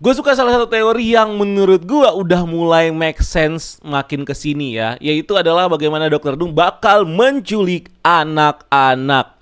Gue suka salah satu teori yang menurut gue udah mulai make sense makin kesini ya, yaitu adalah bagaimana Dr. Doom bakal menculik anak-anak.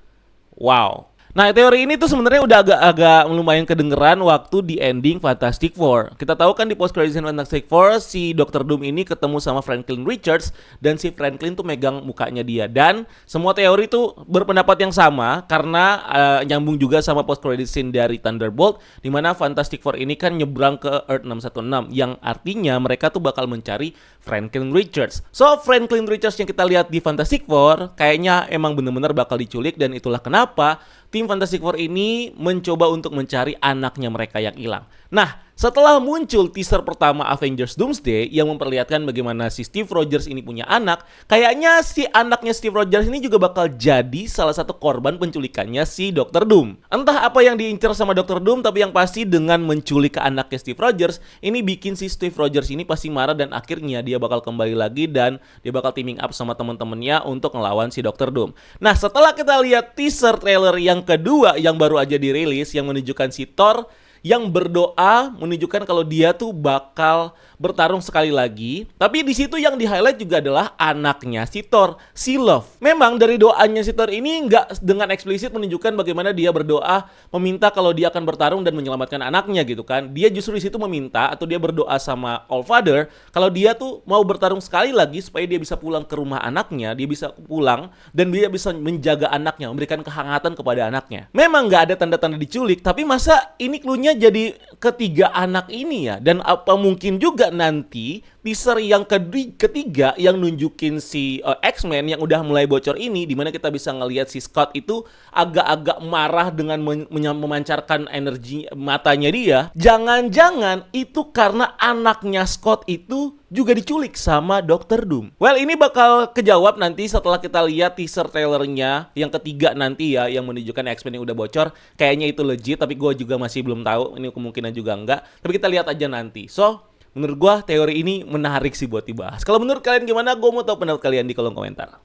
Wow. Nah, teori ini tuh sebenarnya udah agak-agak lumayan kedengeran waktu di ending Fantastic Four. Kita tahu kan di post credit scene Fantastic Four, si Dr. Doom ini ketemu sama Franklin Richards dan si Franklin tuh megang mukanya dia, dan semua teori tuh berpendapat yang sama karena nyambung juga sama post credit scene dari Thunderbolt, di mana Fantastic Four ini kan nyebrang ke Earth 616 yang artinya mereka tuh bakal mencari Franklin Richards. So, Franklin Richards yang kita lihat di Fantastic Four kayaknya emang bener-bener bakal diculik, dan itulah kenapa tim Fantastic Four ini mencoba untuk mencari anaknya mereka yang hilang. Nah, setelah muncul teaser pertama Avengers Doomsday yang memperlihatkan bagaimana si Steve Rogers ini punya anak, kayaknya si anaknya Steve Rogers ini juga bakal jadi salah satu korban penculikannya si Dr. Doom. Entah apa yang diincar sama Dr. Doom, tapi yang pasti dengan menculik ke anaknya Steve Rogers, ini bikin si Steve Rogers ini pasti marah, dan akhirnya dia bakal kembali lagi dan dia bakal teaming up sama teman-temannya untuk ngelawan si Dr. Doom. Nah, setelah kita lihat teaser trailer yang kedua yang baru aja dirilis yang menunjukkan si Thor yang berdoa, menunjukkan kalau dia tuh bakal bertarung sekali lagi. Tapi di situ yang di-highlight juga adalah anaknya si Thor, si Love. Memang dari doanya si Thor ini nggak dengan eksplisit menunjukkan bagaimana dia berdoa meminta kalau dia akan bertarung dan menyelamatkan anaknya gitu kan. Dia justru di situ meminta atau dia berdoa sama All Father kalau dia tuh mau bertarung sekali lagi supaya dia bisa pulang ke rumah anaknya, dia bisa pulang dan dia bisa menjaga anaknya, memberikan kehangatan kepada anaknya. Memang nggak ada tanda-tanda diculik, tapi masa ini cluenya jadi ketiga anak ini ya? Dan apa mungkin juga nanti teaser yang ketiga yang nunjukin si X-Men yang udah mulai bocor ini, dimana kita bisa ngelihat si Scott itu agak-agak marah dengan memancarkan energi matanya dia. Jangan-jangan itu karena anaknya Scott itu juga diculik sama Dr. Doom. Well, ini bakal kejawab nanti setelah kita lihat teaser trailernya yang ketiga nanti ya, yang menunjukkan X-Men yang udah bocor. Kayaknya itu legit, tapi gue juga masih belum tahu. Ini kemungkinan juga enggak. Tapi kita lihat aja nanti. So, menurut gue teori ini menarik sih buat dibahas. Kalau menurut kalian gimana? Gue mau tahu pendapat kalian di kolom komentar.